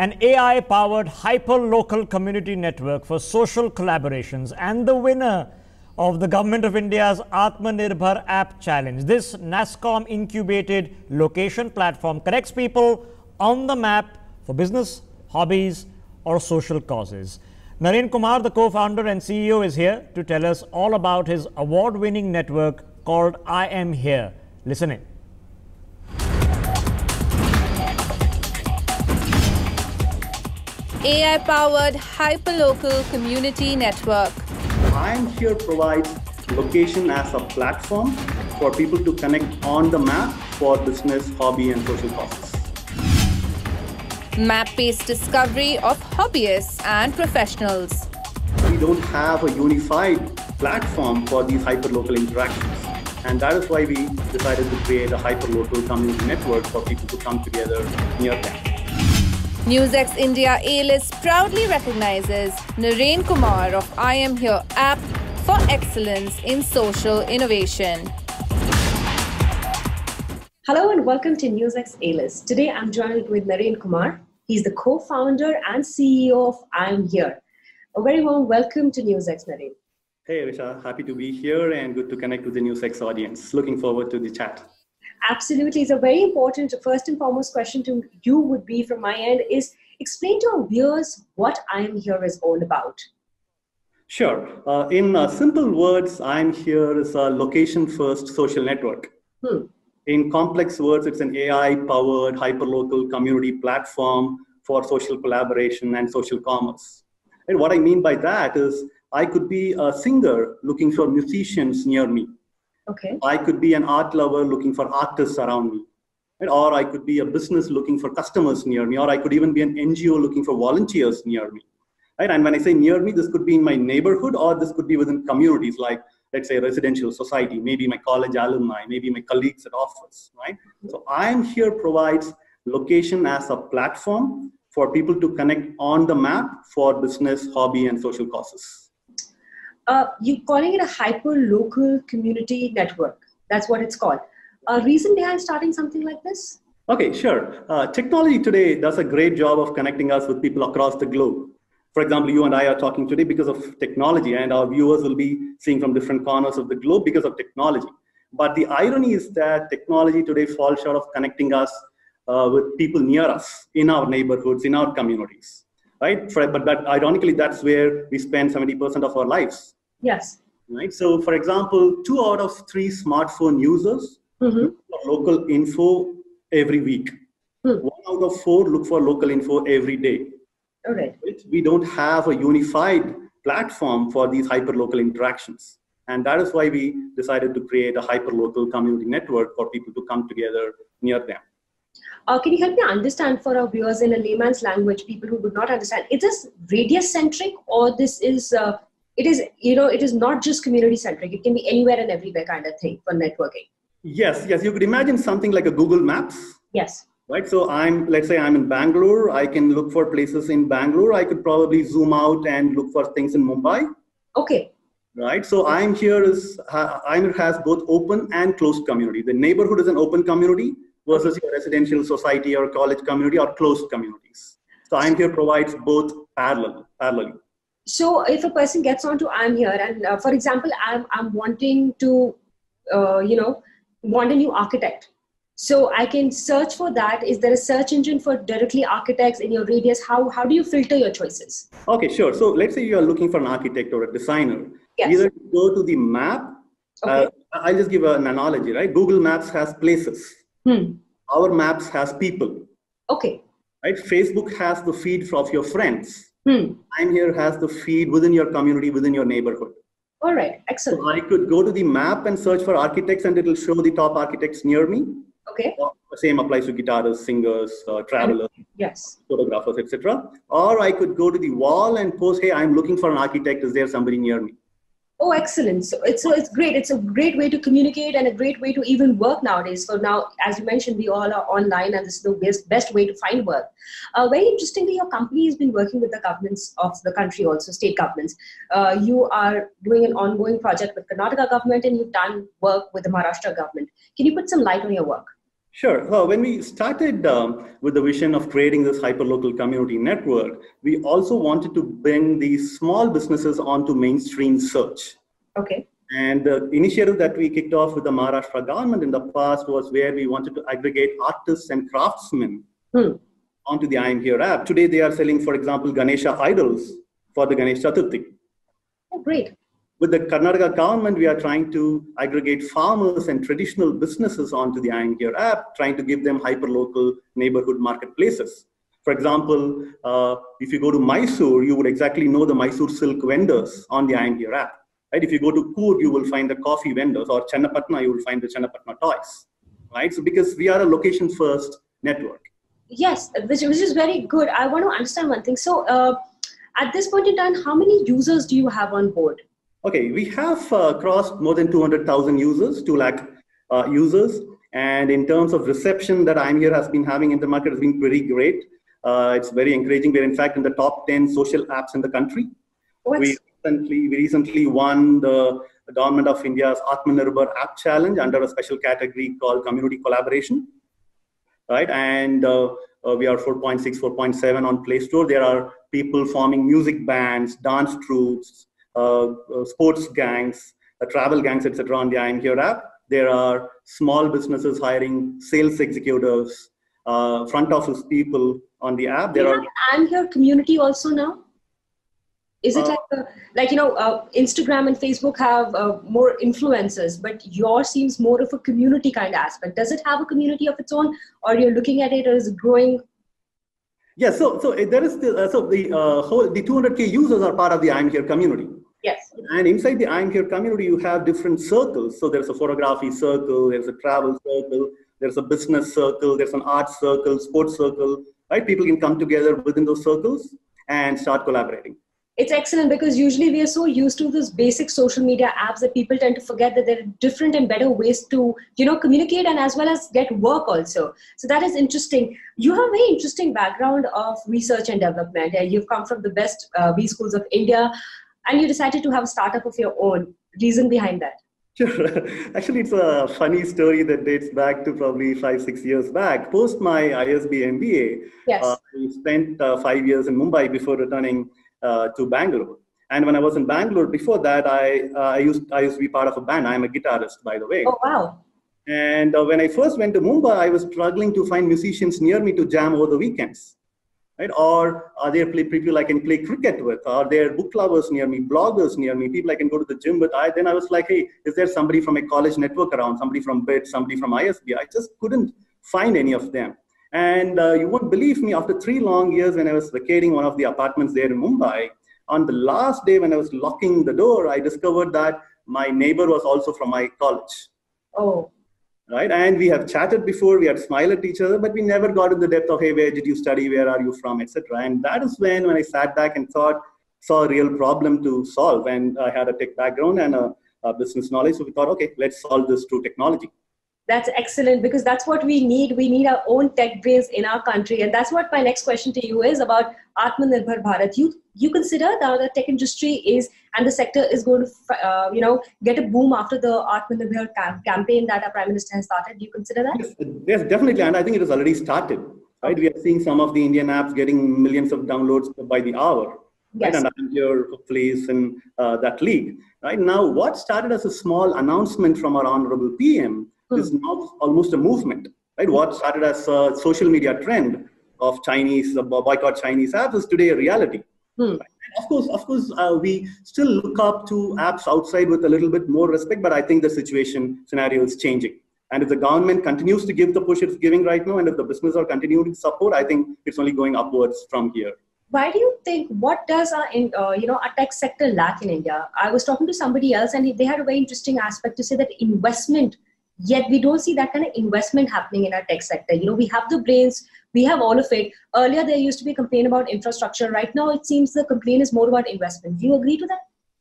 an AI-powered hyperlocal community network for social collaborations and the winner of the Government of India's AtmaNirbhar App Challenge. This NASSCOM-incubated location platform connects people on the map for business, hobbies, or social causes. Naren Kumar, the co-founder and CEO, is here to tell us all about his award-winning network called IamHere. Listen in. AI-powered hyperlocal community network. IamHere provides location as a platform for people to connect on the map for business, hobby, and social causes. Map-based discovery of hobbyists and professionals. We don't have a unified platform for these hyperlocal interactions. And that is why we decided to create a hyperlocal community network for people to come together near them. NewsX India A-List proudly recognizes Naren Kumar of IamHere app for excellence in social innovation. Hello and welcome to NewsX A-List. Today I'm joined with Naren Kumar. He's the co-founder and CEO of IamHere. A very warm welcome to NewsX, Naren. Hey, Risha. Happy to be here and good to connect with the NewsX audience. Looking forward to the chat. Absolutely. It's a very important, first and foremost question to you would be from my end is explain to our viewers what IamHere is all about. Sure. In simple words, IamHere is a location-first social network. In complex words, it's an AI-powered hyperlocal community platform for social collaboration and social commerce. And what I mean by that is I could be a singer looking for musicians near me. Okay. I could be an art lover looking for artists around me. Or I could be a business looking for customers near me. Or I could even be an NGO looking for volunteers near me. Right? And when I say near me, this could be in my neighborhood or this could be within communities like, let's say, residential society, maybe my college alumni, maybe my colleagues at office. Right? So IamHere provides location as a platform for people to connect on the map for business, hobby, and social causes. You're calling it a hyper-local community network. That's what it's called. Reason behind starting something like this? Okay, sure. Technology today does a great job of connecting us with people across the globe. For example, you and I are talking today because of technology, and our viewers will be seeing from different corners of the globe because of technology. But the irony is that technology today falls short of connecting us with people near us, in our neighborhoods, in our communities. Right? But ironically, that's where we spend 70% of our lives. Yes. Right. So, for example, 2 out of 3 smartphone users look for local info every week. 1 out of 4 look for local info every day. All right. We don't have a unified platform for these hyperlocal interactions. And that is why we decided to create a hyperlocal community network for people to come together near them. Can you help me understand for our viewers in a layman's language, people who would not understand, is this radius-centric or this is, it is not just community-centric. It can be anywhere and everywhere kind of thing for networking. Yes. You could imagine something like a Google Maps. Yes. Right. So let's say I'm in Bangalore. I can look for places in Bangalore. I could probably zoom out and look for things in Mumbai. Okay. Right. So IamHere has both open and closed community. The neighborhood is an open community versus your residential society or college community or closed communities. So IamHere provides both parallelly. So if a person gets onto IamHere and for example, I'm wanting to, want a new architect. So I can search for that. Is there a search engine for directly architects in your radius? How do you filter your choices? Okay, sure. So let's say you are looking for an architect or a designer. Yes. Either go to the map. Okay. I'll just give an analogy, right? Google Maps has places. Our maps has people. Okay. Right? Facebook has the feed of your friends. IamHere has the feed within your community, within your neighborhood. All right. Excellent. So I could go to the map and search for architects and it will show the top architects near me. Okay. The same applies to guitarists, singers, travelers, yes, photographers, etc. Or I could go to the wall and post, hey, I'm looking for an architect. Is there somebody near me? Oh, excellent. So it's great. It's a great way to communicate and a great way to even work nowadays. So now, as you mentioned, we all are online and this is the best way to find work. Very interestingly, your company has been working with the governments of the country, also state governments. You are doing an ongoing project with Karnataka government and you've done work with the Maharashtra government. Can you put some light on your work? Sure. When we started with the vision of creating this hyperlocal community network, we also wanted to bring these small businesses onto mainstream search. Okay. And the initiative that we kicked off with the Maharashtra government in the past was where we wanted to aggregate artists and craftsmen onto the IamHere app. Today, they are selling, for example, Ganesha idols for the Ganesh Chaturthi. Oh, great. With the Karnataka government, we are trying to aggregate farmers and traditional businesses onto the IamHere app, trying to give them hyperlocal neighborhood marketplaces. For example, if you go to Mysore, you would exactly know the Mysore silk vendors on the IamHere app. Right? If you go to Coorg, you will find the coffee vendors, or Channapatna, you will find the Channapatna toys. Right? So because we are a location-first network. Yes, which is very good. I want to understand one thing. So at this point in time, how many users do you have on board? Okay, we have crossed more than 200,000 users, 2 lakh users. And in terms of reception that IamHere has been having in the market has been pretty great. It's very encouraging. We're in fact in the top 10 social apps in the country. We recently won the Government of India's Atmanirbhar App Challenge under a special category called Community Collaboration. Right, and we are 4.6, 4.7 on Play Store. There are people forming music bands, dance troupes, sports gangs, travel gangs, etc. on the IamHere app. There are small businesses hiring sales executives, front office people on the app. There are IamHere community also now. Is it like Instagram and Facebook have more influencers, but yours seems more of a community kind of aspect. Does it have a community of its own, or you're looking at it as growing? Yeah, so there is the 200K users are part of the IamHere community. Yes. And inside the IamHere community, you have different circles. So there's a photography circle, there's a travel circle, there's a business circle, there's an art circle, sports circle. Right? People can come together within those circles and start collaborating. It's excellent because usually we are so used to those basic social media apps that people tend to forget that there are different and better ways to, communicate and as well as get work also. So that is interesting. You have a very interesting background of research and development. You've come from the best B schools of India and you decided to have a startup of your own. Reason behind that? Sure. Actually, it's a funny story that dates back to probably 5-6 years back. Post my ISB MBA, yes. I spent 5 years in Mumbai before returning to Bangalore. And when I was in Bangalore, before that, I used to be part of a band. I'm a guitarist, by the way. Oh, wow. And when I first went to Mumbai, I was struggling to find musicians near me to jam over the weekends. Right? Or are there people I can play cricket with? Are there book lovers near me, bloggers near me, people I can go to the gym with? Then I was like, hey, is there somebody from a college network around, somebody from BIT, somebody from ISB? I just couldn't find any of them. And you won't believe me, after 3 long years when I was vacating one of the apartments there in Mumbai, on the last day when I was locking the door, I discovered that my neighbor was also from my college. Oh. Right? And we have chatted before, we had smiled at each other, but we never got in the depth of, hey, where did you study, where are you from, etc. And that is when I sat back and saw a real problem to solve. And I had a tech background and a business knowledge. So we thought, okay, let's solve this through technology. That's excellent because that's what we need. We need our own tech brains in our country. And that's what my next question to you is about Atmanirbhar Bharat. You consider that the tech industry is, and the sector is going to, get a boom after the Atmanirbhar campaign that our Prime Minister has started. Do you consider that? Yes, definitely. And I think it has already started. Right? We are seeing some of the Indian apps getting millions of downloads by the hour. Yes. Right? And I'm here place in that league. Right now, what started as a small announcement from our Honorable PM is now almost a movement, right? What started as a social media trend of boycott Chinese apps is today a reality. Right? And of course, we still look up to apps outside with a little bit more respect, but I think the scenario is changing. And if the government continues to give the push it's giving right now, and if the business are continuing to support, I think it's only going upwards from here. Why do you think, what does our tech sector lack in India? I was talking to somebody else and they had a very interesting aspect to say that investment, yet we don't see that kind of investment happening in our tech sector. We have the brains, we have all of it. Earlier, there used to be a complaint about infrastructure. Right now, it seems the complaint is more about investment. Do you agree to that?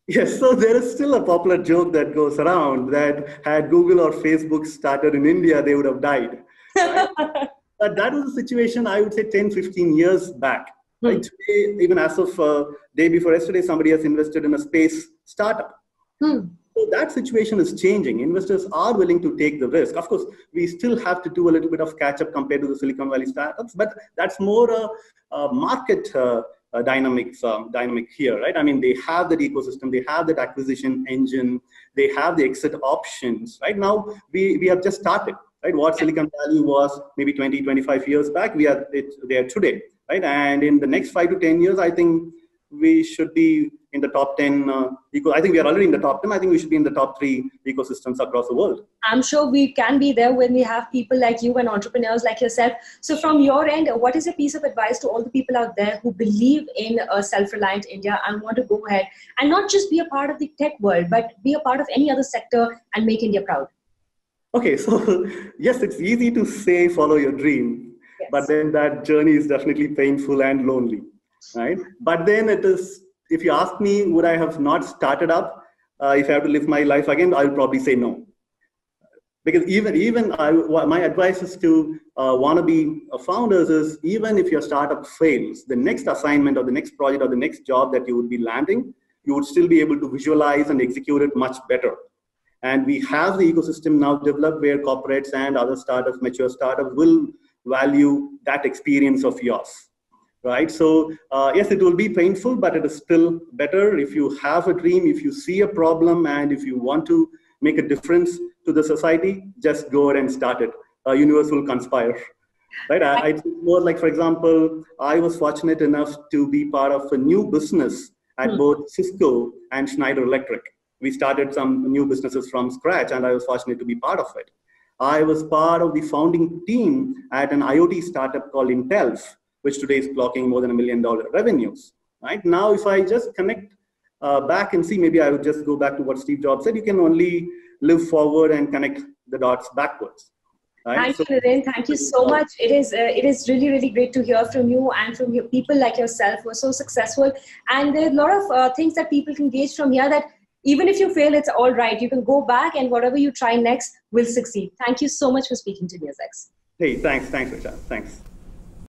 Yes, so there is still a popular joke that goes around that had Google or Facebook started in India, they would have died. Right? But that was the situation, I would say, 10, 15 years back. Right? Today, even as of day before yesterday, somebody has invested in a space startup. So that situation is changing. Investors are willing to take the risk. Of course, we still have to do a little bit of catch up compared to the Silicon Valley startups, but that's more a market dynamic here, right? I mean, they have that ecosystem, they have that acquisition engine, they have the exit options. Right now, we have just started. Right, what Silicon Valley was maybe 20, 25 years back, we are there today, right? And in the next 5 to 10 years, I think we should be in the top 10. I think we are already in the top 10. I think we should be in the top 3 ecosystems across the world. I'm sure we can be there when we have people like you and entrepreneurs like yourself. So from your end, what is a piece of advice to all the people out there who believe in a self-reliant India and want to go ahead and not just be a part of the tech world, but be a part of any other sector and make India proud? Okay, so yes, it's easy to say follow your dream, yes, but then that journey is definitely painful and lonely, right? But then it is, if you ask me, would I have not started up if I have to live my life again? I'll probably say no. Because my advice is to wannabe founders is, even if your startup fails, the next assignment or the next project or the next job that you would be landing, you would still be able to visualize and execute it much better. And we have the ecosystem now developed where corporates and other startups, mature startups, will value that experience of yours, right? So yes, it will be painful, but it is still better if you have a dream, if you see a problem, and if you want to make a difference to the society, just go ahead and start it. Universe will conspire, right? I think more like, for example, I was fortunate enough to be part of a new business at both Cisco and Schneider Electric. We started some new businesses from scratch, and I was fortunate to be part of it. I was part of the founding team at an IoT startup called Intelf, which today is clocking more than $1 million revenues. Right now, if I just connect back and see, maybe I would just go back to what Steve Jobs said: you can only live forward and connect the dots backwards. Right? Thank you, Naren. Thank you so much. It is really, really great to hear from you and from people like yourself who are so successful. And there are a lot of things that people can gauge from here, that even if you fail, it's all right. You can go back, and whatever you try next will succeed. Thank you so much for speaking to NewsX. Hey, thanks, Richa. Thanks.